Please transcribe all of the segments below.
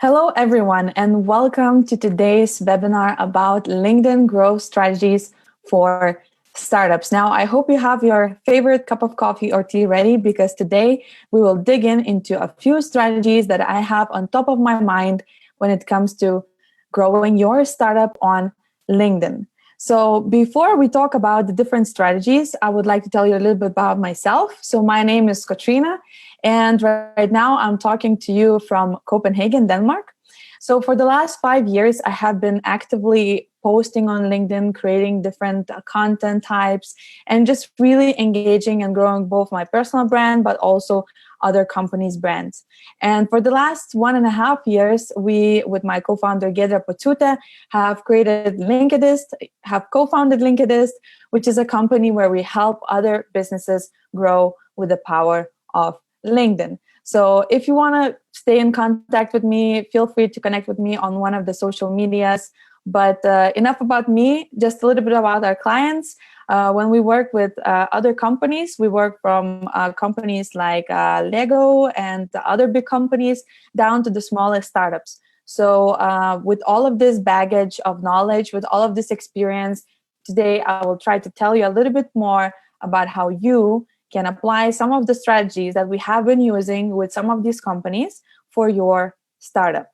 Hello, everyone, and welcome to today's webinar about LinkedIn growth strategies for startups. Now, I hope you have your favorite cup of coffee or tea ready because today we will dig into a few strategies that I have on top of my mind when it comes to growing your startup on LinkedIn. So before we talk about the different strategies, I would like to tell you a little bit about myself. So my name is Katrina, and right now I'm talking to you from Copenhagen, Denmark. So for the last 5 years, I have been actively posting on LinkedIn, creating different content types, and just really engaging and growing both my personal brand, but also other companies' brands. And for the last 1.5 years, we, with my co-founder Gedra Potute, have created Linkadist, have co-founded Linkadist, which is a company where we help other businesses grow with the power of LinkedIn. So if you want to stay in contact with me, feel free to connect with me on one of the social medias. But enough about me, just a little bit about our clients. When we work with other companies, we work from companies like Lego and the other big companies down to the smallest startups. So with all of this baggage of knowledge, with all of this experience, today I will try to tell you a little bit more about how you can apply some of the strategies that we have been using with some of these companies for your startup.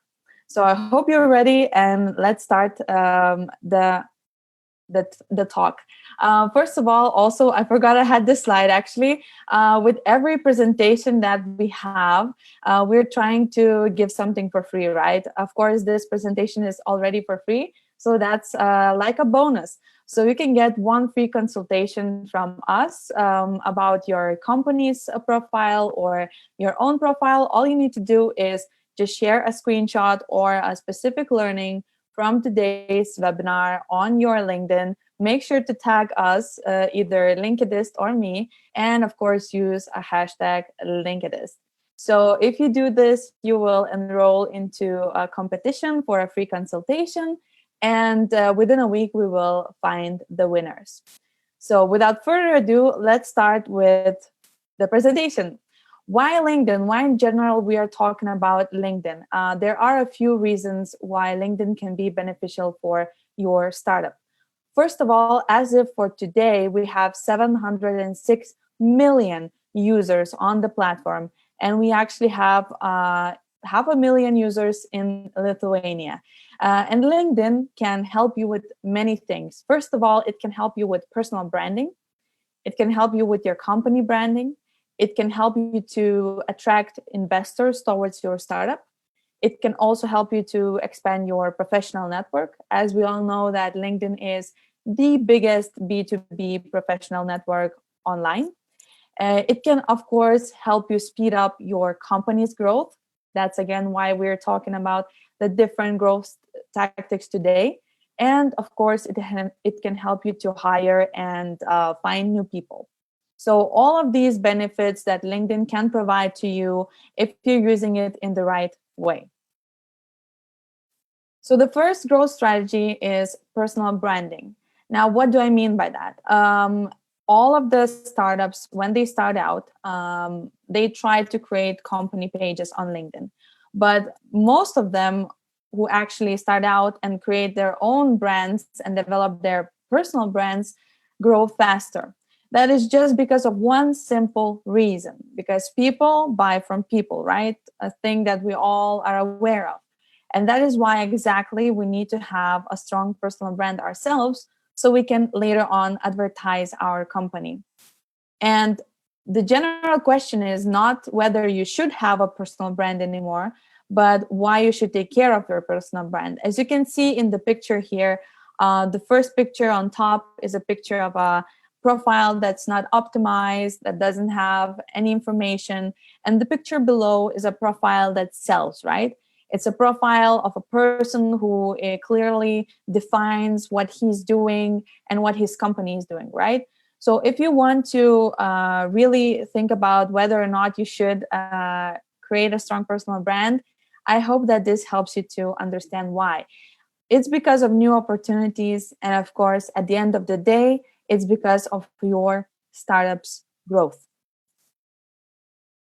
So I hope you're ready, and let's start the talk. First of all, also, I forgot I had this slide actually. With every presentation that we have, we're trying to give something for free, right? Of course, this presentation is already for free, so that's like a bonus. So you can get one free consultation from us about your company's profile or your own profile. All you need to do is just share a screenshot or a specific learning from today's webinar on your LinkedIn. Make sure to tag us, either Linkadist or me, and of course use a hashtag Linkadist. So if you do this, you will enroll into a competition for a free consultation, and within a week we will find the winners. So without further ado, let's start with the presentation. Why LinkedIn? Why in general we are talking about LinkedIn? There are a few reasons why LinkedIn can be beneficial for your startup. First of all, as if for today, we have 706 million users on the platform, and we actually have 500,000 users in Lithuania. And LinkedIn can help you with many things. First of all, it can help you with personal branding. It can help you with your company branding. It can help you to attract investors towards your startup. It can also help you to expand your professional network. As we all know that LinkedIn is the biggest B2B professional network online. It can, of course, help you speed up your company's growth. That's, again, why we're talking about the different growth tactics today. And, of course, it can help you to hire and find new people. So all of these benefits that LinkedIn can provide to you if you're using it in the right way. So the first growth strategy is personal branding. Now, what do I mean by that? All of the startups, when they start out, they try to create company pages on LinkedIn. But most of them who actually start out and create their own brands and develop their personal brands grow faster. That is just because of one simple reason, because people buy from people, right? A thing that we all are aware of. And that is why exactly we need to have a strong personal brand ourselves so we can later on advertise our company. And the general question is not whether you should have a personal brand anymore, but why you should take care of your personal brand. As you can see in the picture here, the first picture on top is a picture of a profile that's not optimized, that doesn't have any information. And the picture below is a profile that sells, right? It's a profile of a person who clearly defines what he's doing and what his company is doing, right? So if you want to really think about whether or not you should create a strong personal brand, I hope that this helps you to understand why. It's because of new opportunities. And of course, at the end of the day, it's because of your startup's growth.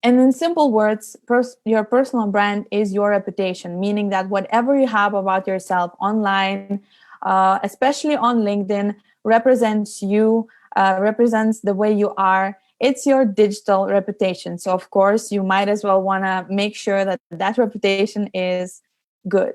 And in simple words, your personal brand is your reputation, meaning that whatever you have about yourself online, especially on LinkedIn, represents you, represents the way you are. It's your digital reputation. So, of course, you might as well want to make sure that that reputation is good.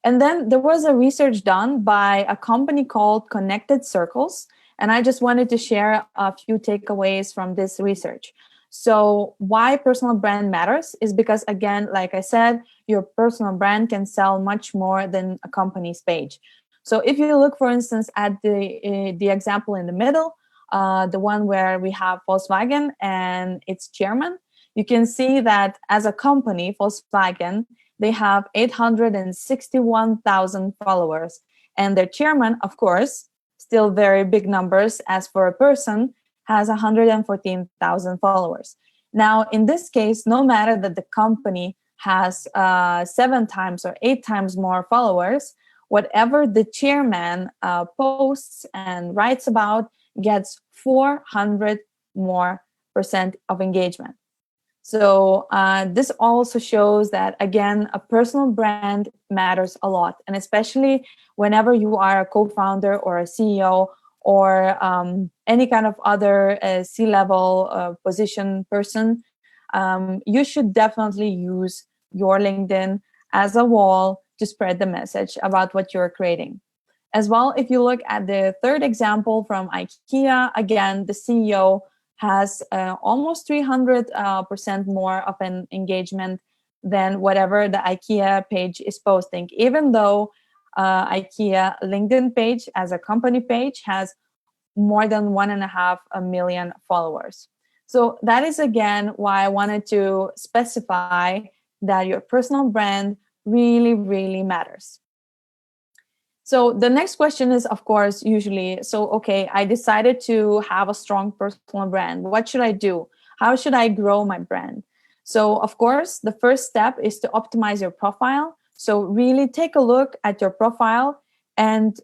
And then there was a research done by a company called Connected Circles. And I just wanted to share a few takeaways from this research. So, why personal brand matters is because, again, like I said, your personal brand can sell much more than a company's page. So, if you look, for instance, at the example in the middle, the one where we have Volkswagen and its chairman, you can see that as a company, Volkswagen, they have 861,000 followers. And their chairman, of course, still very big numbers as for a person, has 114,000 followers. Now, in this case, no matter that the company has 7 times or 8 times more followers, whatever the chairman posts and writes about gets 400 more percent of engagement. So this also shows that, again, a personal brand matters a lot. And especially whenever you are a co-founder or a CEO or any kind of other C-level position person, you should definitely use your LinkedIn as a wall to spread the message about what you're creating. As well, if you look at the third example from IKEA, again, the CEO has almost 300% more of an engagement than whatever the IKEA page is posting, even though IKEA LinkedIn page as a company page has more than 1.5 million followers. So that is, again, why I wanted to specify that your personal brand really, really matters. So the next question is, of course, usually, so, okay, I decided to have a strong personal brand. What should I do? How should I grow my brand? So, of course, the first step is to optimize your profile. So really take a look at your profile and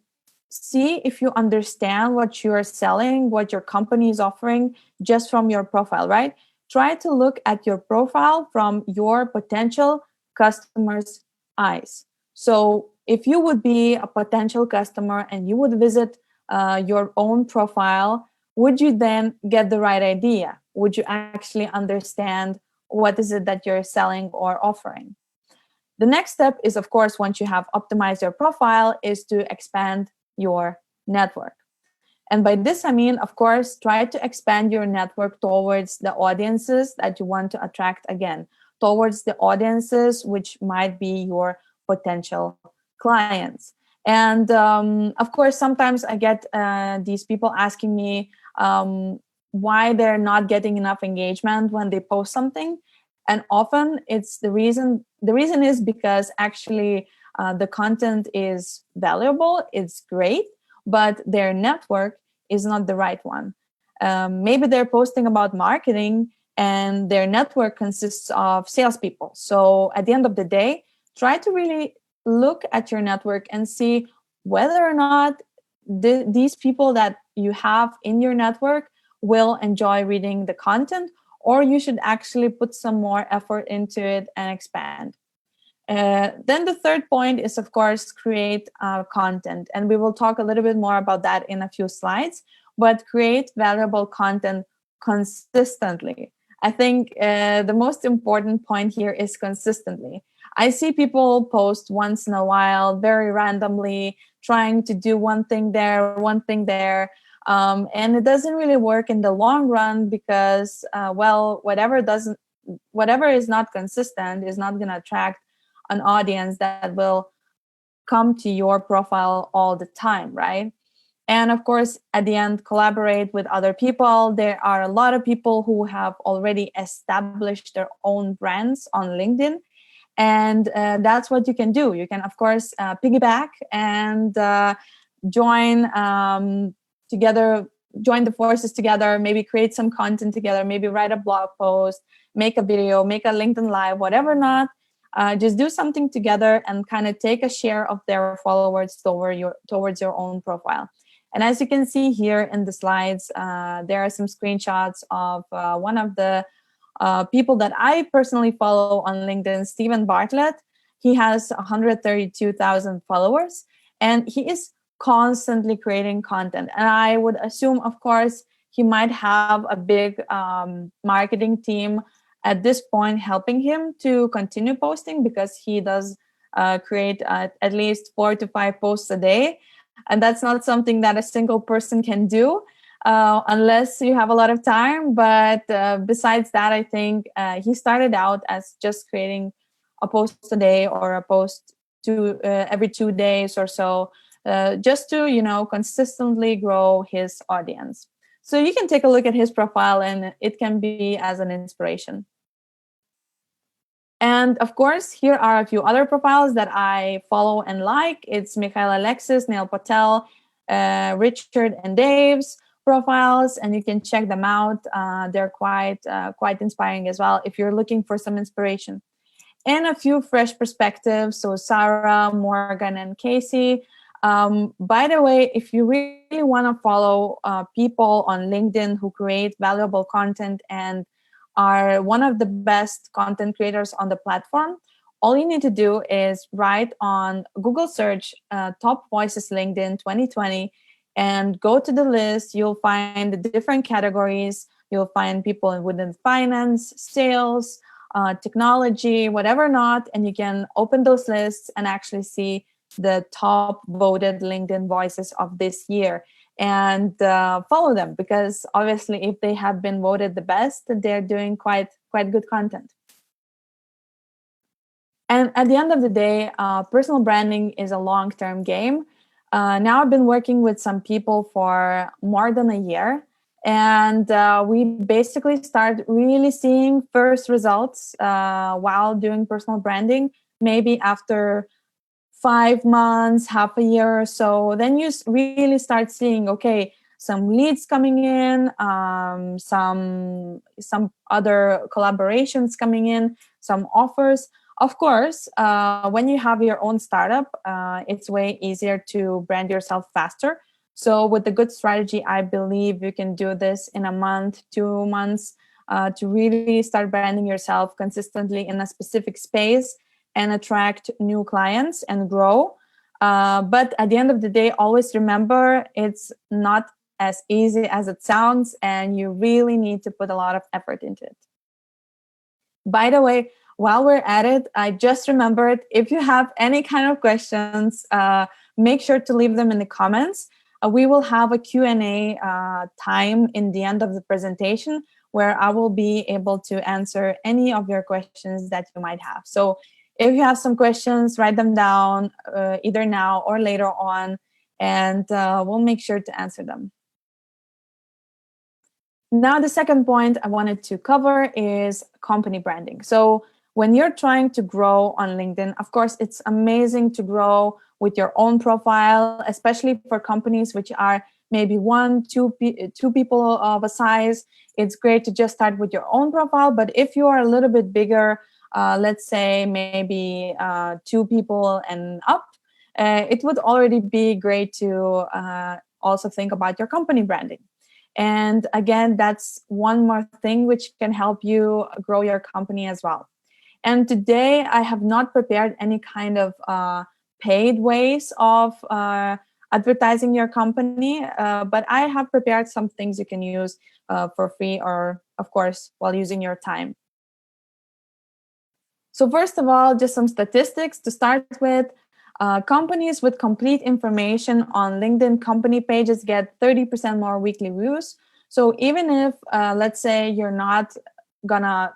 see if you understand what you're selling, what your company is offering just from your profile, right? Try to look at your profile from your potential customers' eyes. So if you would be a potential customer and you would visit your own profile, would you then get the right idea? Would you actually understand what is it that you're selling or offering? The next step is, of course, once you have optimized your profile, is to expand your network. And by this, I mean, of course, try to expand your network towards the audiences that you want to attract, again, towards the audiences which might be your potential clients. And of course, sometimes I get these people asking me why they're not getting enough engagement when they post something. And often it's the reason is because actually the content is valuable, it's great, but their network is not the right one. Maybe they're posting about marketing and their network consists of salespeople. So at the end of the day, try to really look at your network and see whether or not these people that you have in your network will enjoy reading the content, or you should actually put some more effort into it and expand. Then the third point is, of course, create content. And we will talk a little bit more about that in a few slides, but create valuable content consistently. I think the most important point here is consistently. I see people post once in a while, very randomly, trying to do one thing there, and it doesn't really work in the long run because, whatever is not consistent is not going to attract an audience that will come to your profile all the time, right? And of course, at the end, collaborate with other people. There are a lot of people who have already established their own brands on LinkedIn. And that's what you can do. You can, of course, piggyback and join the forces together, maybe create some content together, maybe write a blog post, make a video, make a LinkedIn Live, whatever not. Just do something together and kind of take a share of their followers towards your own profile. And as you can see here in the slides, there are some screenshots of one of the people that I personally follow on LinkedIn, Stephen Bartlett. He has 132,000 followers, and he is constantly creating content. And I would assume, of course, he might have a big marketing team at this point helping him to continue posting, because he does create at least 4 to 5 posts a day. And that's not something that a single person can do unless you have a lot of time. But besides that, I think he started out as just creating a post a day or a post every 2 days or so, just to, consistently grow his audience. So you can take a look at his profile, and it can be as an inspiration. And of course, here are a few other profiles that I follow and like. It's Mikhail Alexis, Neil Patel, Richard and Dave's profiles, and you can check them out. They're quite inspiring as well if you're looking for some inspiration. And a few fresh perspectives. So Sarah, Morgan, and Casey. By the way, if you really want to follow people on LinkedIn who create valuable content and are one of the best content creators on the platform, all you need to do is write on Google search Top Voices LinkedIn 2020 and go to the list. You'll find the different categories. You'll find people within finance, sales, technology, whatever not, and you can open those lists and actually see the top voted LinkedIn voices of this year, and follow them, because obviously if they have been voted the best, they're doing quite good content. And at the end of the day, personal branding is a long-term game. Now I've been working with some people for more than a year, and we basically start really seeing first results while doing personal branding, maybe after 5 months, half a year or so. Then you really start seeing, okay, some leads coming in, some other collaborations coming in, some offers. Of course, when you have your own startup, it's way easier to brand yourself faster. So with the good strategy, I believe you can do this in a month, 2 months, to really start branding yourself consistently in a specific space and attract new clients and grow. But at the end of the day, always remember, it's not as easy as it sounds, and you really need to put a lot of effort into it. By the way, while we're at it, I just remembered, if you have any kind of questions, make sure to leave them in the comments. We will have a Q&A time in the end of the presentation where I will be able to answer any of your questions that you might have. So if you have some questions, write them down either now or later on, and we'll make sure to answer them. Now, the second point I wanted to cover is company branding. So when you're trying to grow on LinkedIn, of course, it's amazing to grow with your own profile, especially for companies which are maybe two people of a size. It's great to just start with your own profile. But if you are a little bit bigger, let's say maybe 2 people and up, it would already be great to also think about your company branding. And again, that's one more thing which can help you grow your company as well. And today I have not prepared any kind of paid ways of advertising your company, but I have prepared some things you can use for free, or of course, while using your time. So first of all, just some statistics to start with. Companies with complete information on LinkedIn company pages get 30% more weekly views. So even if, let's say, you're not gonna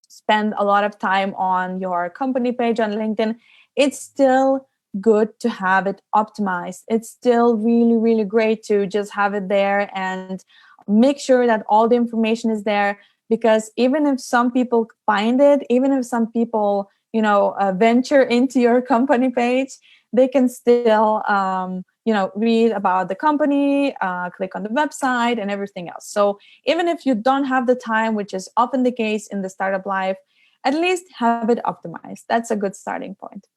spend a lot of time on your company page on LinkedIn, it's still good to have it optimized. It's still really, really great to just have it there and make sure that all the information is there. Because even if some people find it, even if some people, venture into your company page, they can still, read about the company, click on the website and everything else. So even if you don't have the time, which is often the case in the startup life, at least have it optimized. That's a good starting point.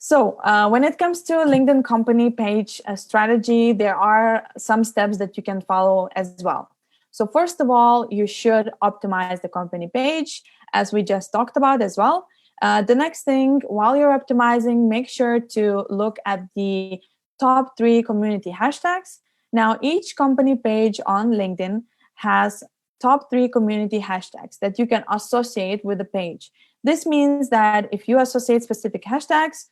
So when it comes to LinkedIn company page strategy, there are some steps that you can follow as well. So first of all, you should optimize the company page, as we just talked about as well. The next thing, while you're optimizing, make sure to look at the top 3 community hashtags. Now, each company page on LinkedIn has top 3 community hashtags that you can associate with the page. This means that if you associate specific hashtags,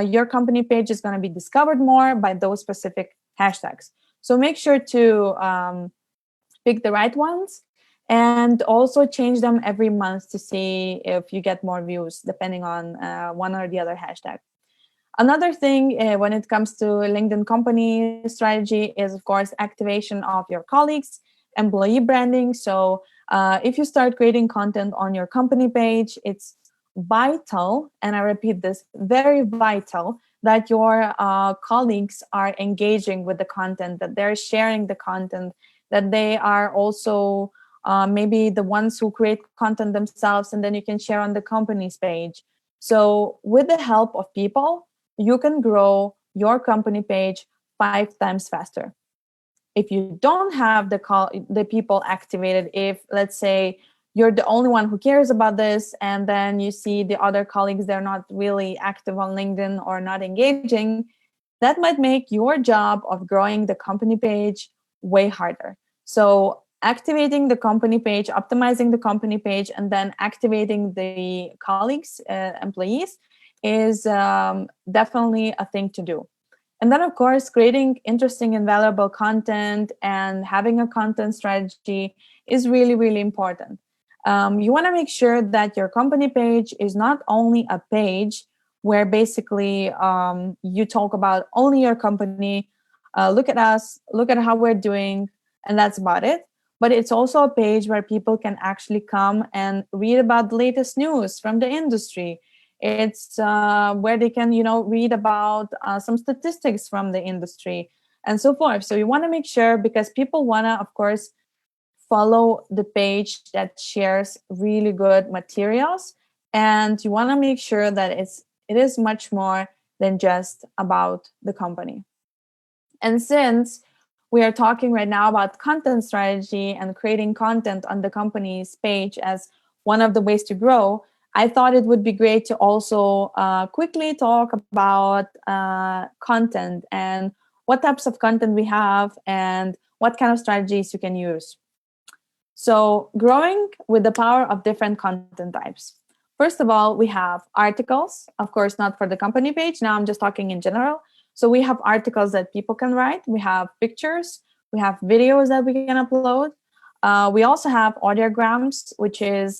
your company page is going to be discovered more by those specific hashtags. So make sure to pick the right ones and also change them every month to see if you get more views depending on one or the other hashtag. Another thing when it comes to LinkedIn company strategy is, of course, activation of your colleagues, employee branding. So if you start creating content on your company page, it's vital, and I repeat this, very vital, that your colleagues are engaging with the content, that they're sharing the content, that they are also maybe the ones who create content themselves, and then you can share on the company's page. So with the help of people, you can grow your company page 5 times faster. If you don't have the people activated, if let's say you're the only one who cares about this, and then you see the other colleagues, they're not really active on LinkedIn or not engaging, that might make your job of growing the company page way harder. So activating the company page, optimizing the company page, and then activating the colleagues, employees, is definitely a thing to do. And then, of course, creating interesting and valuable content and having a content strategy is really, really important. You want to make sure that your company page is not only a page where basically you talk about only your company, look at us, look at how we're doing, and that's about it. But it's also a page where people can actually come and read about the latest news from the industry. It's where they can, read about some statistics from the industry and so forth. So you want to make sure, because people want to, of course, follow the page that shares really good materials, and you want to make sure that it is much more than just about the company. And since we are talking right now about content strategy and creating content on the company's page as one of the ways to grow, I thought it would be great to also quickly talk about content and what types of content we have and what kind of strategies you can use. So, growing with the power of different content types. First of all, we have articles, of course, not for the company page. Now I'm just talking in general. So we have articles that people can write. We have pictures. We have videos that we can upload. We also have audiograms, which is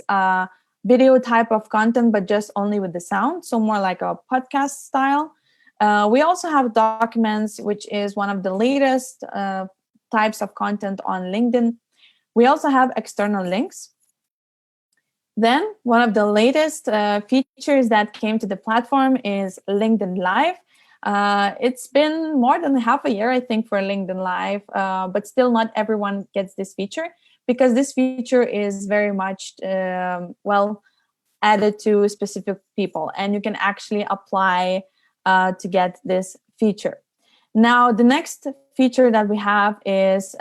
video type of content, but just only with the sound. So more like a podcast style. We also have documents, which is one of the latest types of content on LinkedIn. We also have external links. Then one of the latest features that came to the platform is LinkedIn Live. It's been more than half a year, I think, for LinkedIn Live, but still not everyone gets this feature, because this feature is very much, added to specific people, and you can actually apply to get this feature. Now, the next feature that we have is,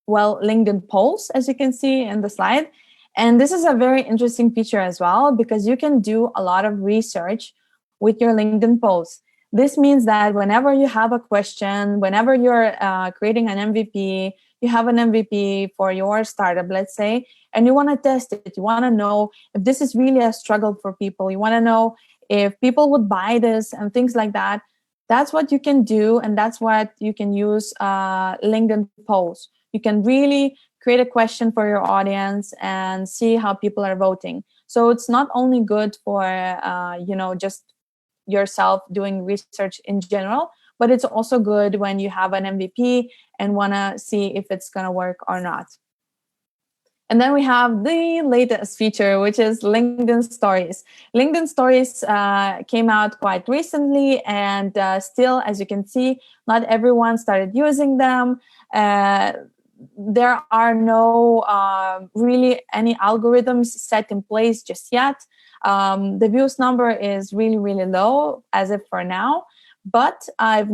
LinkedIn polls, as you can see in the slide. And this is a very interesting feature as well, because you can do a lot of research with your LinkedIn posts. This means that whenever you have a question, whenever you're creating an MVP, you have an MVP for your startup, let's say, and you want to test it, you want to know if this is really a struggle for people, you want to know if people would buy this and things like that. That's what you can do, and that's what you can use LinkedIn polls. You can really create a question for your audience and see how people are voting. So it's not only good for, just yourself doing research in general, but it's also good when you have an MVP and want to see if it's going to work or not. And then we have the latest feature, which is LinkedIn Stories. LinkedIn Stories came out quite recently, and still, as you can see, not everyone started using them. there are no really any algorithms set in place just yet. The views number is really, really low as if for now. But I've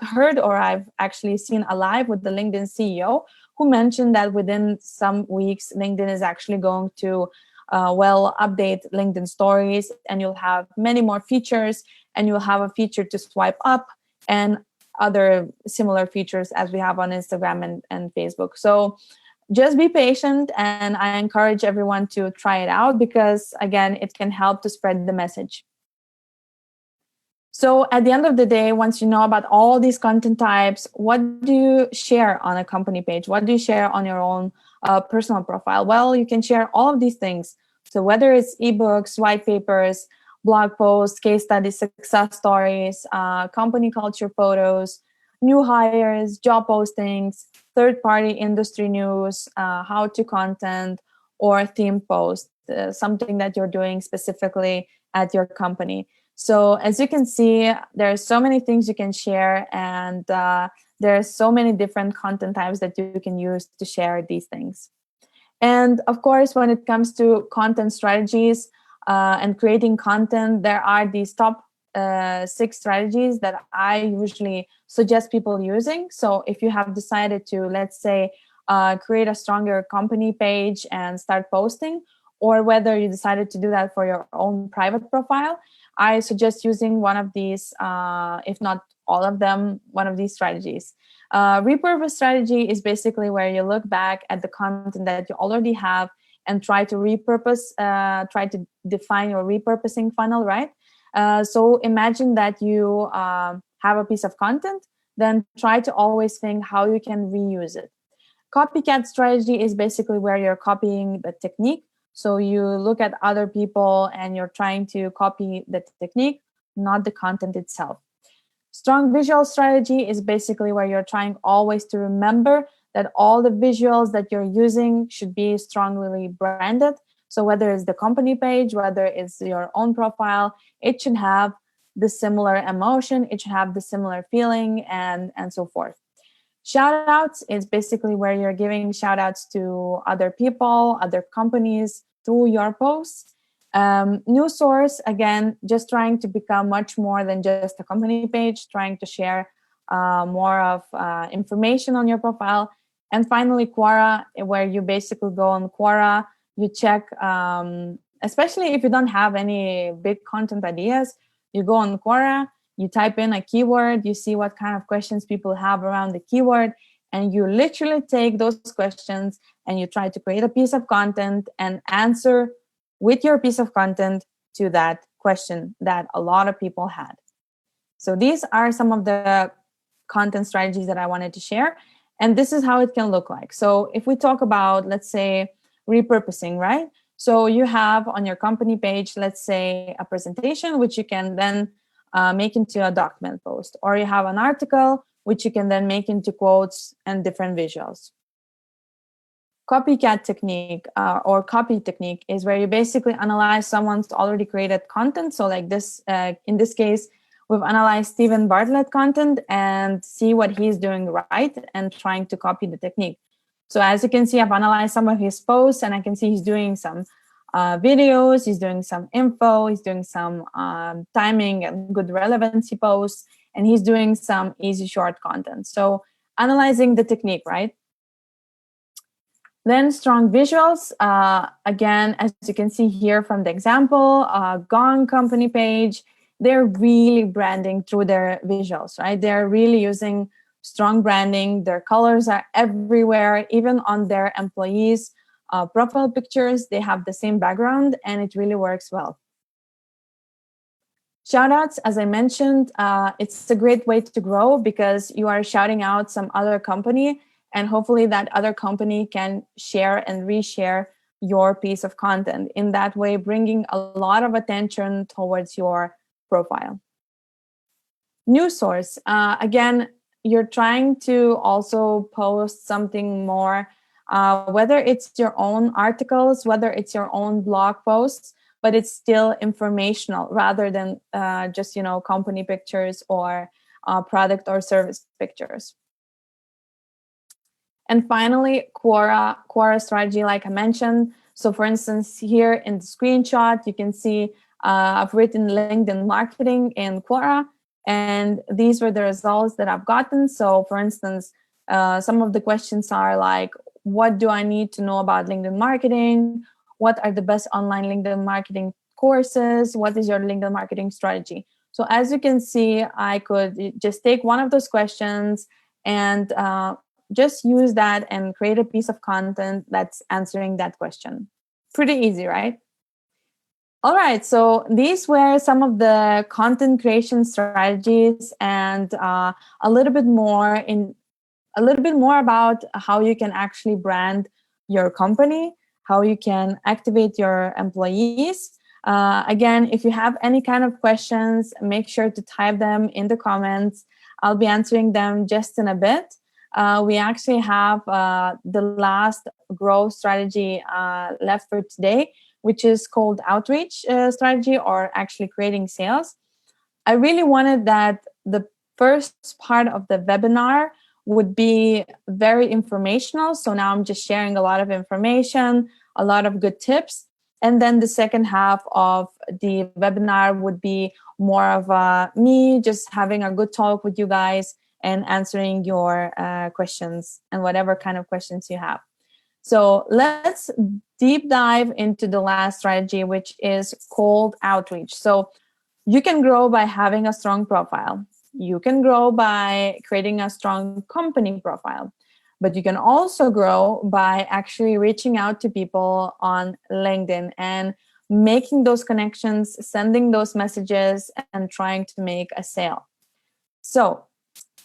heard, or I've actually seen a live with the LinkedIn CEO who mentioned that within some weeks, LinkedIn is actually going to update LinkedIn stories, and you'll have many more features, and you'll have a feature to swipe up and other similar features as we have on Instagram and Facebook. So just be patient, and I encourage everyone to try it out because, again, it can help to spread the message. So at the end of the day, once you know about all these content types, what do you share on a company page? What do you share on your own personal profile? Well, you can share all of these things. So whether it's ebooks, white papers, blog posts, case studies, success stories, company culture photos, new hires, job postings, third-party industry news, how-to content, or theme posts, something that you're doing specifically at your company. So as you can see, there are so many things you can share, and there are so many different content types that you can use to share these things. And of course, when it comes to content strategies and creating content, there are these top 6 strategies that I usually suggest people using. So if you have decided to, let's say, create a stronger company page and start posting, or whether you decided to do that for your own private profile, I suggest using one of these, if not all of them, one of these strategies. Repurpose strategy is basically where you look back at the content that you already have and try to repurpose, try to define your repurposing funnel, right? So imagine that you have a piece of content, then try to always think how you can reuse it. Copycat strategy is basically where you're copying the technique. So you look at other people and you're trying to copy the technique, not the content itself. Strong visual strategy is basically where you're trying always to remember that all the visuals that you're using should be strongly branded. So whether it's the company page, whether it's your own profile, it should have the similar emotion, it should have the similar feeling, and so forth. Shout outs is basically where you're giving shout outs to other people, other companies through your posts. News source, again, just trying to become much more than just a company page, trying to share more of information on your profile. And finally, Quora, where you basically go on Quora, you check, especially if you don't have any big content ideas, you go on Quora, you type in a keyword, you see what kind of questions people have around the keyword, and you literally take those questions and you try to create a piece of content and answer with your piece of content to that question that a lot of people had. So these are some of the content strategies that I wanted to share. And this is how it can look like. So if we talk about, let's say, repurposing, right? So you have on your company page, let's say, a presentation, which you can then make into a document post, or you have an article which you can then make into quotes and different visuals. Copycat technique or copy technique is where you basically analyze someone's already created content. So like this, in this case, we've analyzed Stephen Bartlett content and see what he's doing right and trying to copy the technique. So as you can see, I've analyzed some of his posts, and I can see he's doing some videos, he's doing some info, he's doing some timing and good relevancy posts, and he's doing some easy short content. So analyzing the technique, right? Then strong visuals. Again, as you can see here from the example, Gong company page, they're really branding through their visuals, right? They're really using strong branding. Their colors are everywhere, even on their employees' profile pictures. They have the same background, and it really works well. Shoutouts, as I mentioned, it's a great way to grow because you are shouting out some other company, and hopefully that other company can share and reshare your piece of content. In that way, bringing a lot of attention towards your profile. News source, again, you're trying to also post something more, whether it's your own articles, whether it's your own blog posts, but it's still informational rather than just, company pictures or product or service pictures. And finally, Quora strategy, like I mentioned. So for instance, here in the screenshot, you can see I've written LinkedIn marketing in Quora, and these were the results that I've gotten. So for instance, some of the questions are like, what do I need to know about LinkedIn marketing? What are the best online LinkedIn marketing courses? What is your LinkedIn marketing strategy? So as you can see, I could just take one of those questions and just use that and create a piece of content that's answering that question. Pretty easy, right? All right, so these were some of the content creation strategies and a little bit more about how you can actually brand your company, how you can activate your employees. Again, if you have any kind of questions, make sure to type them in the comments. I'll be answering them just in a bit. We actually have the last growth strategy left for today, which is called outreach strategy, or actually creating sales. I really wanted that the first part of the webinar would be very informational. So now I'm just sharing a lot of information, a lot of good tips. And then the second half of the webinar would be more of me just having a good talk with you guys and answering your questions and whatever kind of questions you have. So let's deep dive into the last strategy, which is cold outreach. So you can grow by having a strong profile. You can grow by creating a strong company profile. But you can also grow by actually reaching out to people on LinkedIn and making those connections, sending those messages, and trying to make a sale. So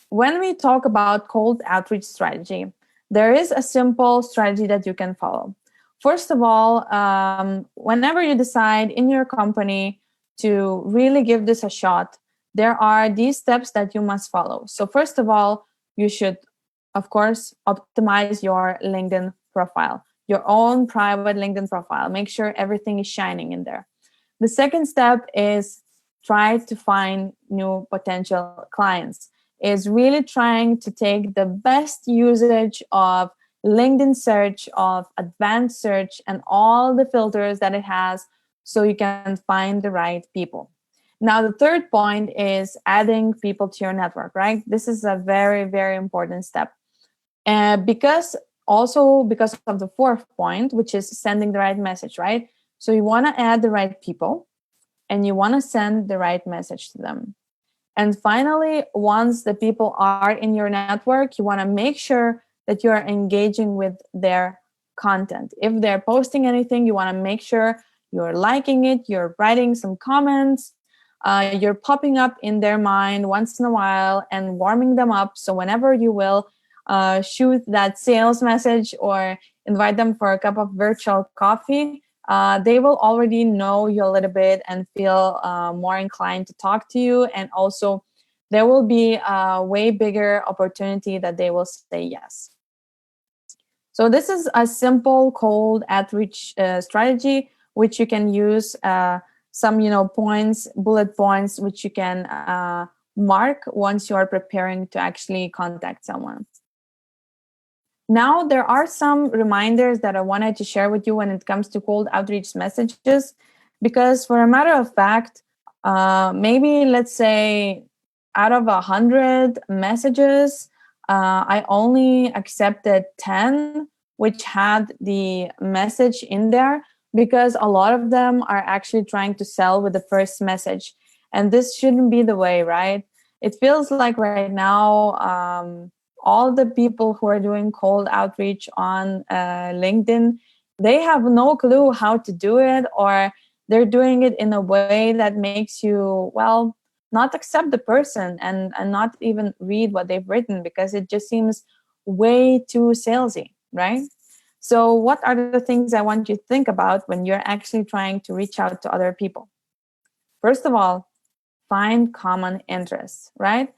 when we talk about cold outreach strategy, there is a simple strategy that you can follow. First of all, whenever you decide in your company to really give this a shot, there are these steps that you must follow. So first of all, you should, of course, optimize your LinkedIn profile, your own private LinkedIn profile. Make sure everything is shining in there. The second step is try to find new potential clients, is really trying to take the best usage of LinkedIn search, of advanced search, and all the filters that it has so you can find the right people. Now, the third point is adding people to your network, right? This is a very, very important step. Because of the fourth point, which is sending the right message, right? So you want to add the right people and you want to send the right message to them. And finally, once the people are in your network, you want to make sure that you are engaging with their content. If they're posting anything, you want to make sure you're liking it, you're writing some comments, you're popping up in their mind once in a while and warming them up. So whenever you will shoot that sales message or invite them for a cup of virtual coffee, they will already know you a little bit and feel more inclined to talk to you. And also, there will be a way bigger opportunity that they will say yes. So this is a simple cold outreach strategy, which you can use some points, bullet points, which you can mark once you are preparing to actually contact someone. Now, there are some reminders that I wanted to share with you when it comes to cold outreach messages, because for a matter of fact, maybe let's say out of 100 messages, I only accepted 10 which had the message in there, because a lot of them are actually trying to sell with the first message. And this shouldn't be the way, right? It feels like right now, all the people who are doing cold outreach on LinkedIn, they have no clue how to do it, or they're doing it in a way that makes you, well, not accept the person and not even read what they've written, because it just seems way too salesy, right? So what are the things I want you to think about when you're actually trying to reach out to other people? First of all, find common interests, right?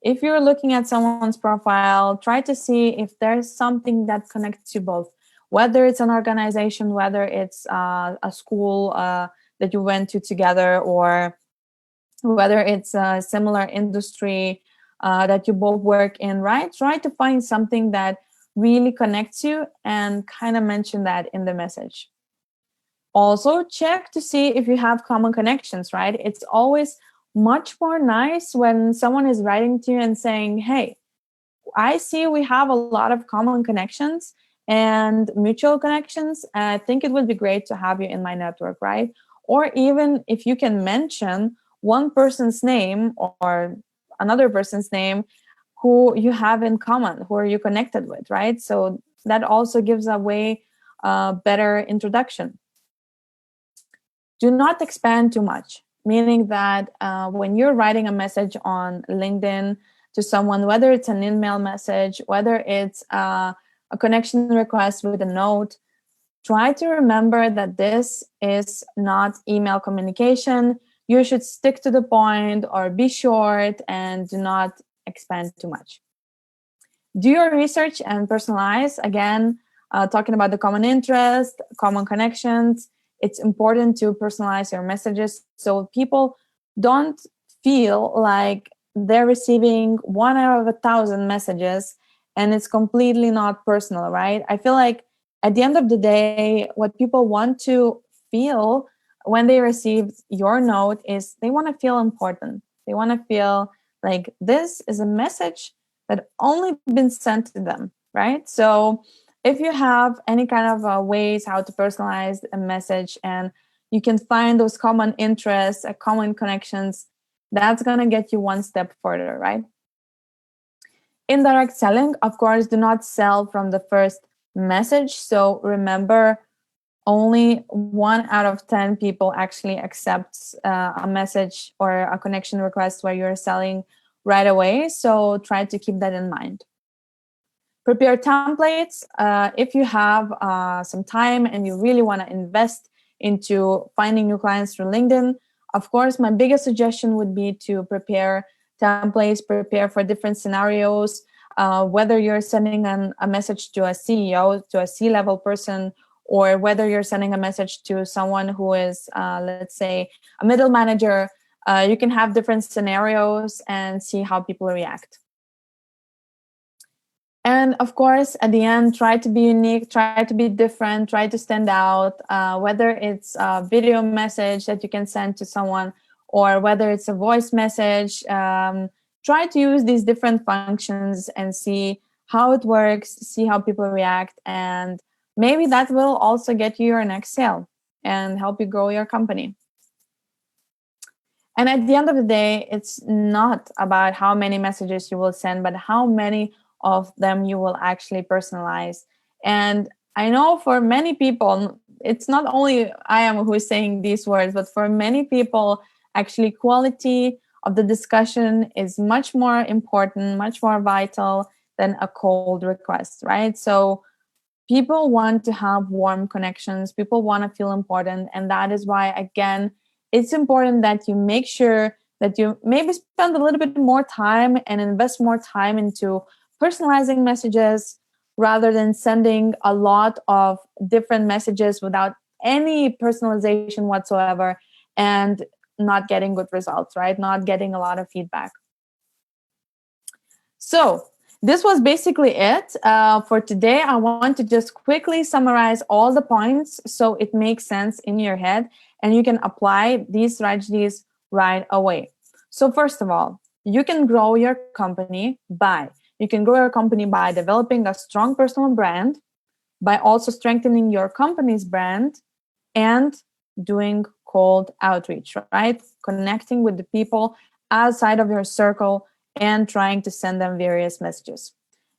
If you're looking at someone's profile, try to see if there's something that connects you both, whether it's an organization, whether it's a school that you went to together, or whether it's a similar industry. that you both work in, right? Try to find something that really connects you and kind of mention that in the message. Also, check to see if you have common connections, right? It's always much more nice when someone is writing to you and saying, hey, I see we have a lot of common connections and mutual connections. And I think it would be great to have you in my network, right? Or even if you can mention one person's name or another person's name who you have in common, who are you connected with, right? So that also gives a way better introduction. Do not expand too much, meaning that when you're writing a message on LinkedIn to someone, whether it's an email message, whether it's a connection request with a note, try to remember that this is not email communication. You should stick to the point or be short and do not expand too much. Do your research and personalize. Again, talking about the common interest, common connections, it's important to personalize your messages so people don't feel like they're receiving 1 out of 1,000 messages and it's completely not personal, right? I feel like at the end of the day, what people want to feel when they receive your note is they want to feel important. They want to feel like this is a message that only been sent to them, right? So if you have any kind of ways how to personalize a message and you can find those common interests, common connections, that's going to get you one step further, right? Indirect selling, of course, do not sell from the first message. So remember, only 1 out of 10 people actually accepts a message or a connection request where you're selling right away. So try to keep that in mind. Prepare templates. If you have some time and you really want to invest into finding new clients through LinkedIn, of course, my biggest suggestion would be to prepare templates, prepare for different scenarios, whether you're sending a message to a CEO, to a C-level person, or whether you're sending a message to someone who is, let's say, a middle manager. You can have different scenarios and see how people react. And of course, at the end, try to be unique, try to be different, try to stand out, whether it's a video message that you can send to someone or whether it's a voice message. Try to use these different functions and see how it works, see how people react, and maybe that will also get you your next sale and help you grow your company. And at the end of the day, it's not about how many messages you will send, but how many of them you will actually personalize. And I know for many people, it's not only I am who is saying these words, but for many people, actually quality of the discussion is much more important, much more vital than a cold request, right? So people want to have warm connections. People want to feel important. And that is why, again, it's important that you make sure that you maybe spend a little bit more time and invest more time into personalizing messages rather than sending a lot of different messages without any personalization whatsoever and not getting good results, right? Not getting a lot of feedback. So this was basically it for today. I want to just quickly summarize all the points so it makes sense in your head and you can apply these strategies right away. So first of all, you can grow your company by developing a strong personal brand, by also strengthening your company's brand, and doing cold outreach, right? Connecting with the people outside of your circle and trying to send them various messages.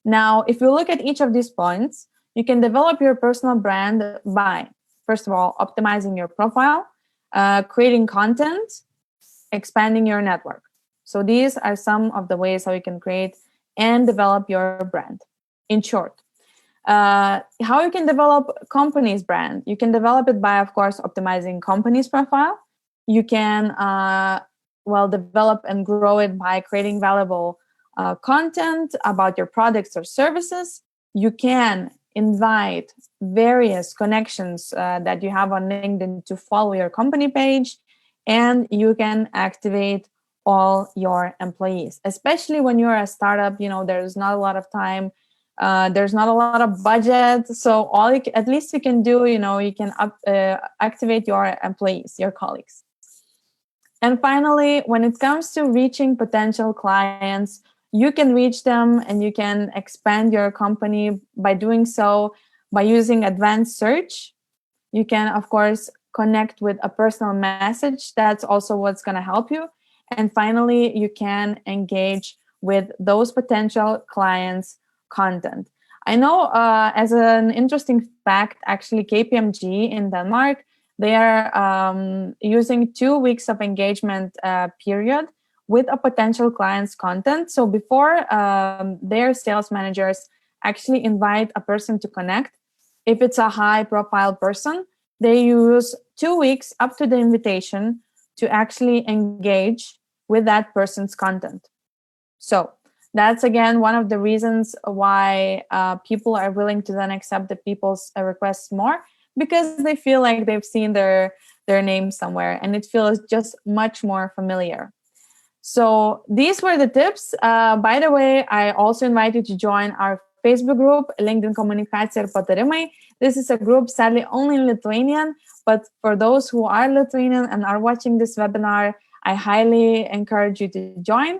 Now, if you look at each of these points, you can develop your personal brand by, first of all, optimizing your profile, creating content, expanding your network. So these are some of the ways how you can create and develop your brand. In short, how you can develop company's brand. You can develop it by, of course, optimizing company's profile. You can, develop and grow it by creating valuable content about your products or services. You can invite various connections that you have on LinkedIn to follow your company page, and you can activate all your employees, especially when you're a startup. There's not a lot of time, there's not a lot of budget, so at least you can do, you can activate your employees, your colleagues. And finally, when it comes to reaching potential clients, you can reach them and you can expand your company by doing so by using advanced search. You can, of course, connect with a personal message. That's also what's going to help you. And finally, you can engage with those potential clients' content. I know, as an interesting fact, actually, KPMG in Denmark, they are using 2 weeks of engagement period with a potential client's content. So before their sales managers actually invite a person to connect, if it's a high profile person, they use 2 weeks up to the invitation to actually engage with that person's content. So that's, again, one of the reasons why people are willing to then accept the people's requests more, because they feel like they've seen their name somewhere and it feels just much more familiar. So these were the tips. By the way, I also invite you to join our Facebook group, LinkedIn Komunikacija ir Patarimai. This is a group, sadly, only in Lithuanian, but for those who are Lithuanian and are watching this webinar, I highly encourage you to join.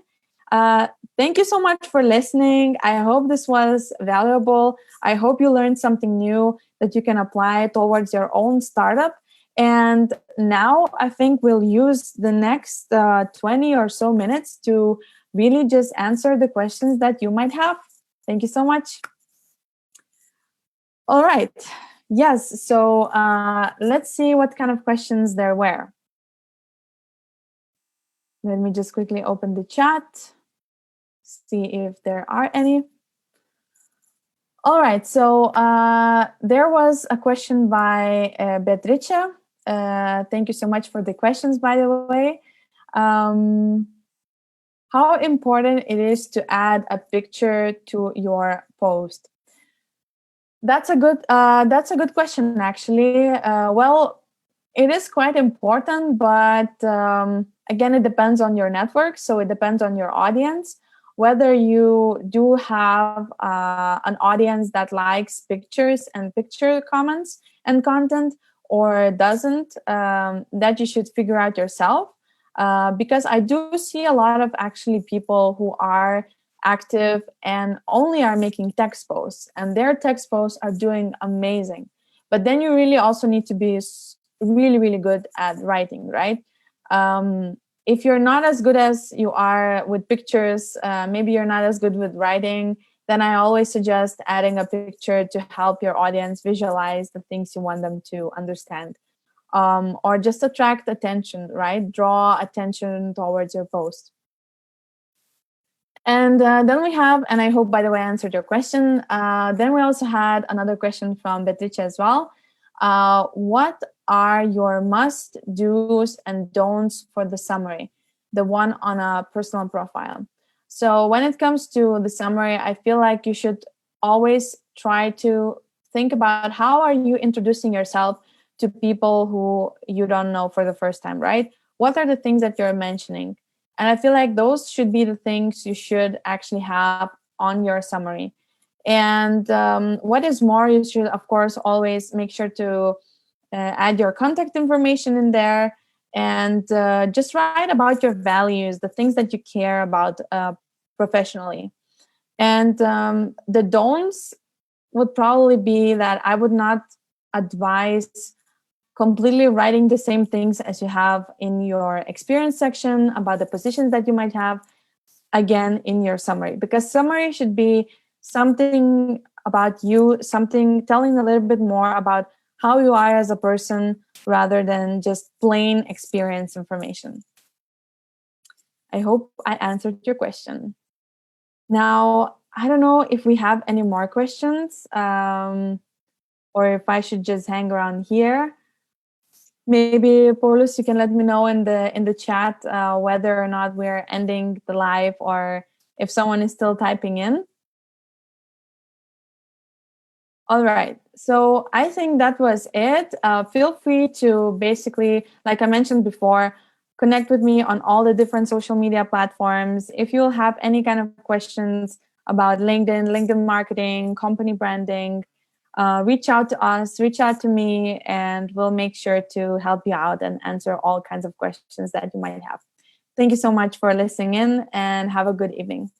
Thank you so much for listening. I hope this was valuable. I hope you learned something new that you can apply towards your own startup. And now I think we'll use the next 20 or so minutes to really just answer the questions that you might have. Thank you so much. All right. Yes. So let's see what kind of questions there were. Let me just quickly open the chat, see if there are any. All right. So there was a question by Beatrice. Thank you so much for the questions, by the way. How important it is to add a picture to your post? That's a good question, actually. Well, it is quite important, but again, it depends on your network. So it depends on your audience, whether you do have an audience that likes pictures and picture comments and content, or doesn't. That you should figure out yourself. Because I do see a lot of actually people who are active and only are making text posts, and their text posts are doing amazing. But then you really also need to be really, really good at writing, right? If you're not as good as you are with pictures, maybe you're not as good with writing, then I always suggest adding a picture to help your audience visualize the things you want them to understand. Or just attract attention, right? Draw attention towards your post. And then we have, and I hope, by the way, I answered your question. Then we also had another question from Beatrice as well. What are your must-dos and don'ts for the summary, the one on a personal profile? So when it comes to the summary, I feel like you should always try to think about how are you introducing yourself to people who you don't know for the first time, right? What are the things that you're mentioning? And I feel like those should be the things you should actually have on your summary. And what is more, you should, of course, always make sure to add your contact information in there, and just write about your values, the things that you care about professionally. And the don'ts would probably be that I would not advise completely writing the same things as you have in your experience section about the positions that you might have, again, in your summary, because summary should be something about you, something telling a little bit more about how you are as a person, rather than just plain experience information. I hope I answered your question. Now, I don't know if we have any more questions, or if I should just hang around here. Maybe, Paulus, you can let me know in the chat whether or not we're ending the live, or if someone is still typing in. All right. So I think that was it. Feel free to, basically, like I mentioned before, Connect with me on all the different social media platforms. If you'll have any kind of questions about LinkedIn marketing, company branding, reach out to us, reach out to me, and we'll make sure to help you out and answer all kinds of questions that you might have. Thank you so much for listening in, and have a good evening.